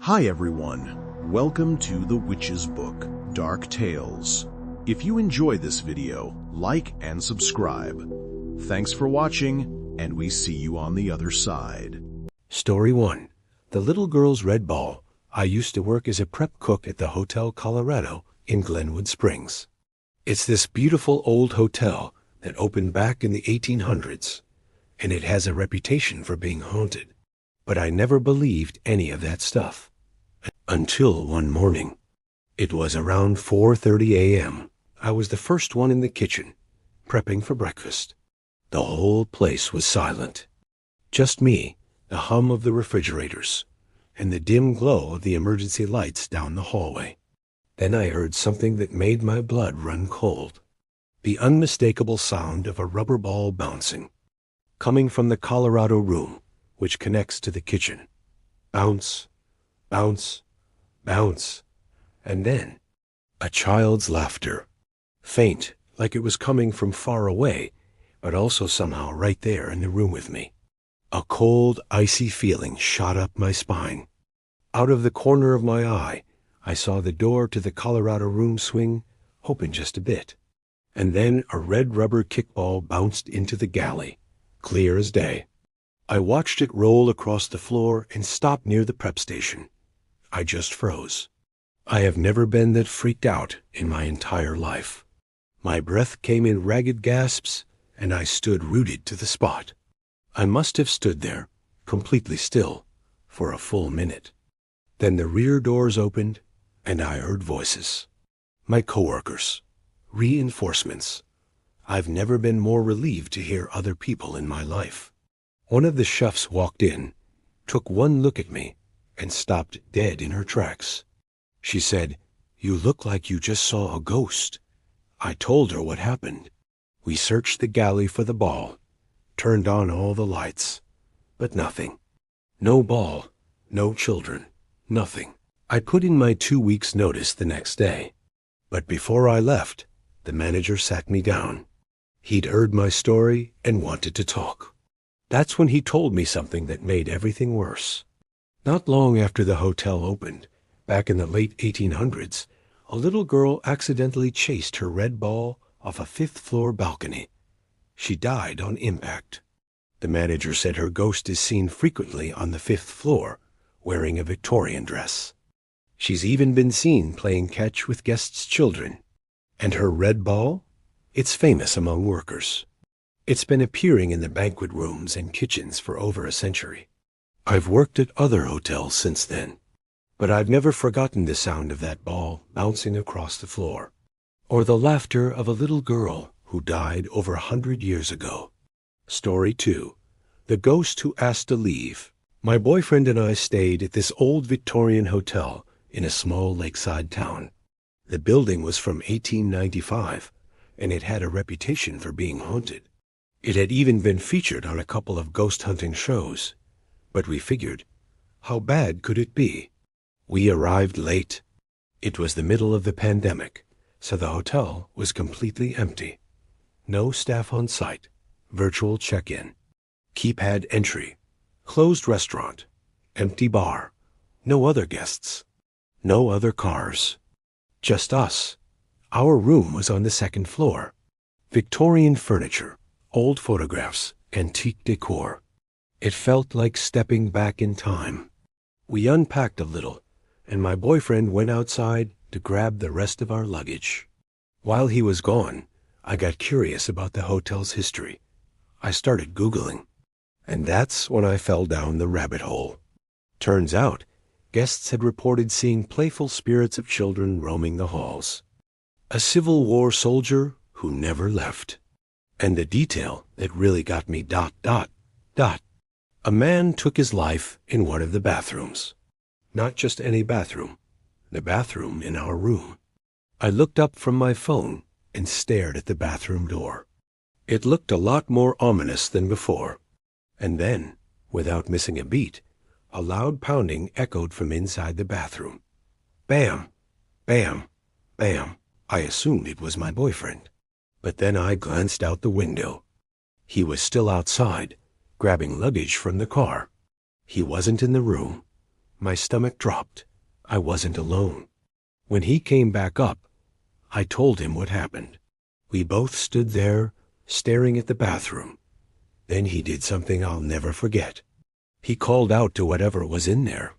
Hi everyone, welcome to The Witch's Book, Dark Tales. If you enjoy this video, like and subscribe. Thanks for watching, and we see you on the other side. Story 1. The Little Girl's Red Ball. I used to work as a prep cook at the Hotel Colorado in Glenwood Springs. It's this beautiful old hotel that opened back in the 1800s, and it has a reputation for being haunted. But I never believed any of that stuff. Until one morning. It was around 4:30 a.m. I was the first one in the kitchen, prepping for breakfast. The whole place was silent. Just me, the hum of the refrigerators, and the dim glow of the emergency lights down the hallway. Then I heard something that made my blood run cold. The unmistakable sound of a rubber ball bouncing, coming from the Colorado room, which connects to the kitchen. Bounce, bounce, bounce, and then a child's laughter, faint, like it was coming from far away, but also somehow right there in the room with me. A cold, icy feeling shot up my spine. Out of the corner of my eye, I saw the door to the Colorado room swing open just a bit, and then a red rubber kickball bounced into the galley, clear as day. I watched it roll across the floor and stop near the prep station. I just froze. I have never been that freaked out in my entire life. My breath came in ragged gasps, and I stood rooted to the spot. I must have stood there, completely still, for a full minute. Then the rear doors opened, and I heard voices. My coworkers. Reinforcements. I've never been more relieved to hear other people in my life. One of the chefs walked in, took one look at me, and stopped dead in her tracks. She said, "You look like you just saw a ghost." I told her what happened. We searched the galley for the ball, turned on all the lights, but nothing. No ball, no children, nothing. I put in my 2 weeks' notice the next day. But before I left, the manager sat me down. He'd heard my story and wanted to talk. That's when he told me something that made everything worse. Not long after the hotel opened, back in the late 1800s, a little girl accidentally chased her red ball off a 5th-floor balcony. She died on impact. The manager said her ghost is seen frequently on the 5th floor, wearing a Victorian dress. She's even been seen playing catch with guests' children. And her red ball? It's famous among workers. It's been appearing in the banquet rooms and kitchens for over a century. I've worked at other hotels since then, but I've never forgotten the sound of that ball bouncing across the floor, or the laughter of a little girl who died over 100 years ago. Story 2. The Ghost Who Asked to Leave. My boyfriend and I stayed at this old Victorian hotel in a small lakeside town. The building was from 1895, and it had a reputation for being haunted. It had even been featured on a couple of ghost hunting shows. But we figured, how bad could it be? We arrived late. It was the middle of the pandemic, so the hotel was completely empty. No staff on site, virtual check-in, keypad entry, closed restaurant, empty bar, no other guests, no other cars. Just us. Our room was on the 2nd floor. Victorian furniture, old photographs, antique decor. It felt like stepping back in time. We unpacked a little, and my boyfriend went outside to grab the rest of our luggage. While he was gone, I got curious about the hotel's history. I started Googling, and that's when I fell down the rabbit hole. Turns out, guests had reported seeing playful spirits of children roaming the halls. A Civil War soldier who never left. And the detail that really got me ... A man took his life in one of the bathrooms. Not just any bathroom, the bathroom in our room. I looked up from my phone and stared at the bathroom door. It looked a lot more ominous than before. And then, without missing a beat, a loud pounding echoed from inside the bathroom. Bam! Bam! Bam! I assumed it was my boyfriend. But then I glanced out the window. He was still outside, grabbing luggage from the car. He wasn't in the room. My stomach dropped. I wasn't alone. When he came back up, I told him what happened. We both stood there, staring at the bathroom. Then he did something I'll never forget. He called out to whatever was in there,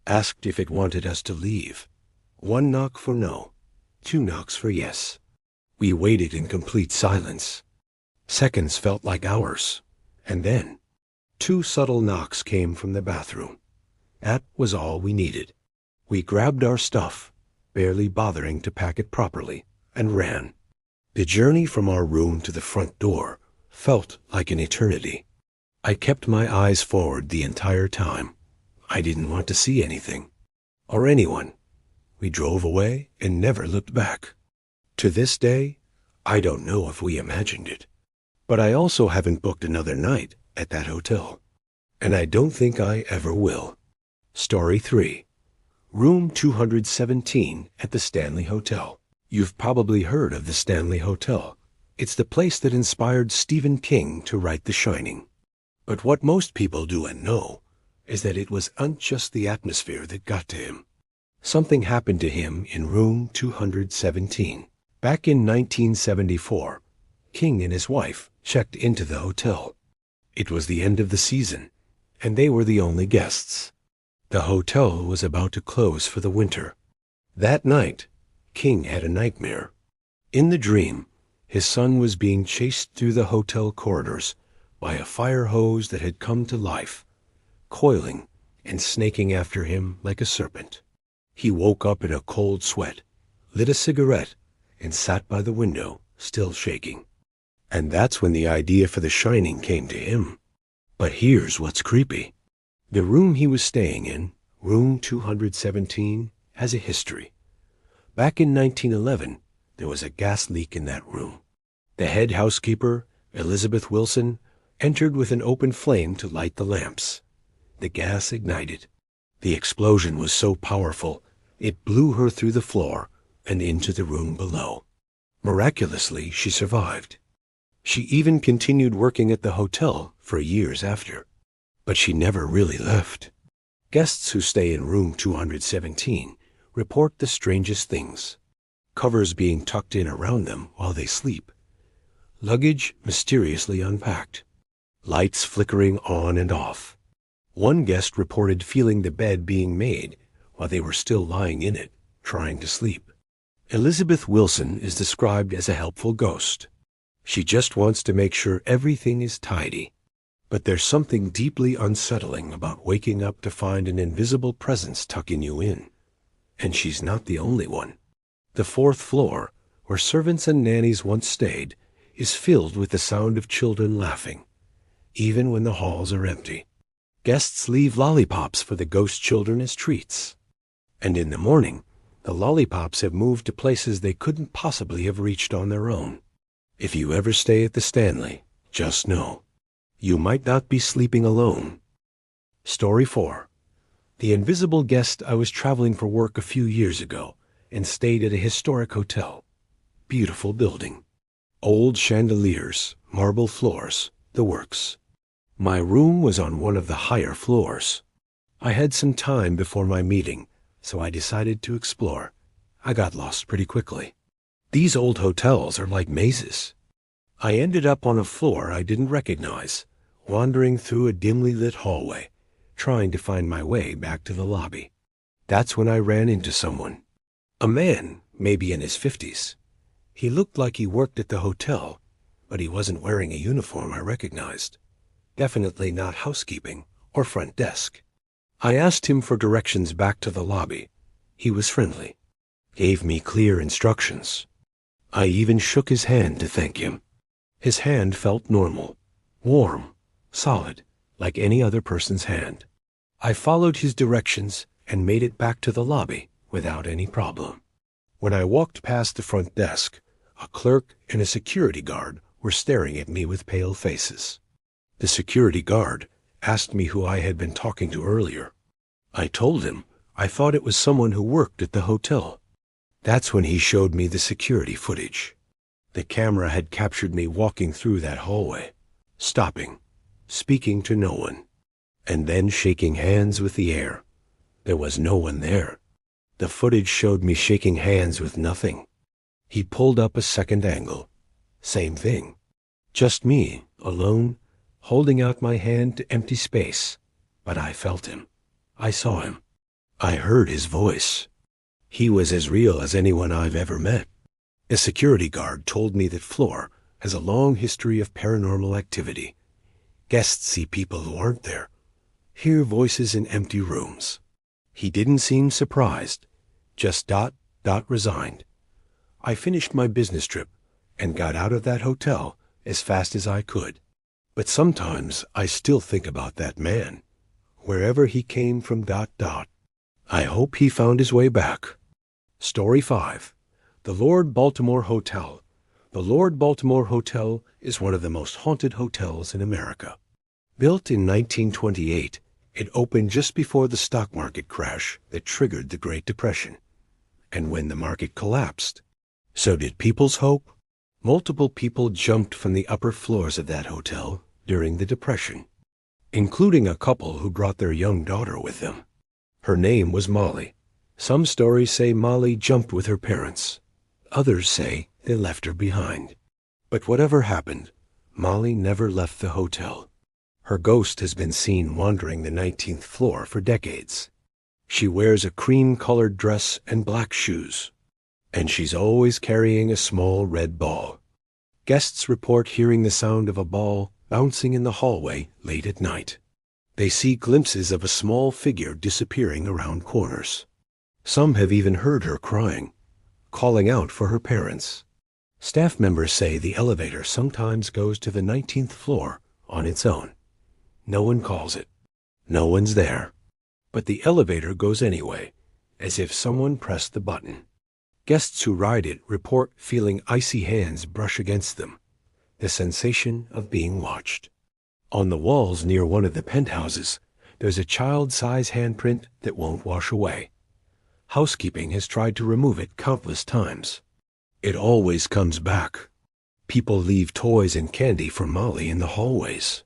asked if it wanted us to leave. 1 knock for no, 2 knocks for yes. We waited in complete silence. Seconds felt like hours. And then, 2 subtle knocks came from the bathroom. That was all we needed. We grabbed our stuff, barely bothering to pack it properly, and ran. The journey from our room to the front door felt like an eternity. I kept my eyes forward the entire time. I didn't want to see anything, or anyone. We drove away and never looked back. To this day, I don't know if we imagined it. But I also haven't booked another night at that hotel. And I don't think I ever will. Story 3. Room 217 at the Stanley Hotel. You've probably heard of the Stanley Hotel. It's the place that inspired Stephen King to write The Shining. But what most people do and know is that it wasn't just the atmosphere that got to him. Something happened to him in room 217. Back in 1974, King and his wife checked into the hotel. It was the end of the season, and they were the only guests. The hotel was about to close for the winter. That night, King had a nightmare. In the dream, his son was being chased through the hotel corridors by a fire hose that had come to life, coiling and snaking after him like a serpent. He woke up in a cold sweat, lit a cigarette, and sat by the window, still shaking. And that's when the idea for The Shining came to him. But here's what's creepy. The room he was staying in, room 217, has a history. Back in 1911, there was a gas leak in that room. The head housekeeper, Elizabeth Wilson, entered with an open flame to light the lamps. The gas ignited. The explosion was so powerful, it blew her through the floor and into the room below. Miraculously, she survived. She even continued working at the hotel for years after. But she never really left. Guests who stay in room 217 report the strangest things. Covers being tucked in around them while they sleep. Luggage mysteriously unpacked. Lights flickering on and off. One guest reported feeling the bed being made while they were still lying in it, trying to sleep. Elizabeth Wilson is described as a helpful ghost. She just wants to make sure everything is tidy. But there's something deeply unsettling about waking up to find an invisible presence tucking you in. And she's not the only one. The 4th floor, where servants and nannies once stayed, is filled with the sound of children laughing, even when the halls are empty. Guests leave lollipops for the ghost children as treats. And in the morning, the lollipops have moved to places they couldn't possibly have reached on their own. If you ever stay at the Stanley, just know, you might not be sleeping alone. Story 4. The invisible guest. I was traveling for work a few years ago and stayed at a historic hotel. Beautiful building. Old chandeliers, marble floors, the works. My room was on one of the higher floors. I had some time before my meeting, so I decided to explore. I got lost pretty quickly. These old hotels are like mazes. I ended up on a floor I didn't recognize, wandering through a dimly lit hallway, trying to find my way back to the lobby. That's when I ran into someone. A man, maybe in his 50s. He looked like he worked at the hotel, but he wasn't wearing a uniform I recognized. Definitely not housekeeping or front desk. I asked him for directions back to the lobby. He was friendly, gave me clear instructions. I even shook his hand to thank him. His hand felt normal, warm, solid, like any other person's hand. I followed his directions and made it back to the lobby without any problem. When I walked past the front desk, a clerk and a security guard were staring at me with pale faces. The security guard asked me who I had been talking to earlier. I told him I thought it was someone who worked at the hotel. That's when he showed me the security footage. The camera had captured me walking through that hallway, stopping, speaking to no one, and then shaking hands with the air, There was no one there. The footage showed me shaking hands with nothing. He pulled up a second angle. Same thing. Just me, alone, holding out my hand to empty space. But I felt him. I saw him. I heard his voice. He was as real as anyone I've ever met. A security guard told me that Floor has a long history of paranormal activity. Guests see people who aren't there, hear voices in empty rooms. He didn't seem surprised, just resigned. I finished my business trip and got out of that hotel as fast as I could. But sometimes I still think about that man, wherever he came from. I hope he found his way back. Story 5. The Lord Baltimore Hotel. The Lord Baltimore Hotel is one of the most haunted hotels in America. Built in 1928, it opened just before the stock market crash that triggered the Great Depression. And when the market collapsed, so did people's hope. Multiple people jumped from the upper floors of that hotel during the Depression, including a couple who brought their young daughter with them. Her name was Molly. Some stories say Molly jumped with her parents. Others say they left her behind. But whatever happened, Molly never left the hotel. Her ghost has been seen wandering the 19th floor for decades. She wears a cream-colored dress and black shoes, and she's always carrying a small red ball. Guests report hearing the sound of a ball bouncing in the hallway late at night. They see glimpses of a small figure disappearing around corners. Some have even heard her crying, calling out for her parents. Staff members say the elevator sometimes goes to the 19th floor on its own. No one calls it. No one's there. But the elevator goes anyway, as if someone pressed the button. Guests who ride it report feeling icy hands brush against them, the sensation of being watched. On the walls near one of the penthouses, there's a child-size handprint that won't wash away. Housekeeping has tried to remove it countless times. It always comes back. People leave toys and candy for Molly in the hallways.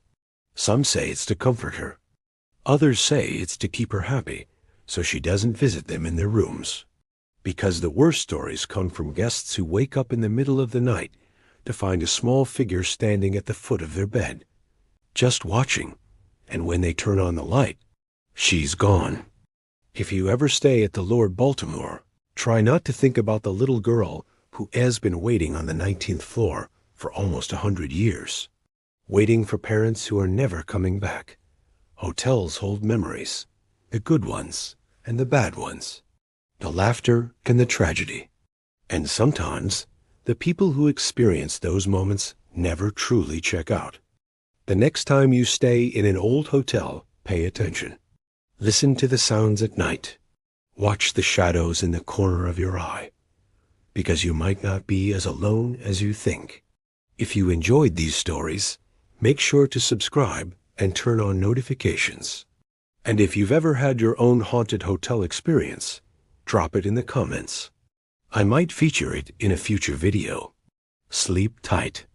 Some say it's to comfort her. Others say it's to keep her happy, so she doesn't visit them in their rooms. Because the worst stories come from guests who wake up in the middle of the night to find a small figure standing at the foot of their bed, just watching, and when they turn on the light, she's gone. If you ever stay at the Lord Baltimore, try not to think about the little girl who has been waiting on the 19th floor for almost 100 years, waiting for parents who are never coming back. Hotels hold memories, the good ones and the bad ones, the laughter and the tragedy. And sometimes the people who experience those moments never truly check out. The next time you stay in an old hotel, pay attention. Listen to the sounds at night. Watch the shadows in the corner of your eye, because you might not be as alone as you think. If you enjoyed these stories, make sure to subscribe and turn on notifications. And if you've ever had your own haunted hotel experience, drop it in the comments. I might feature it in a future video. Sleep tight.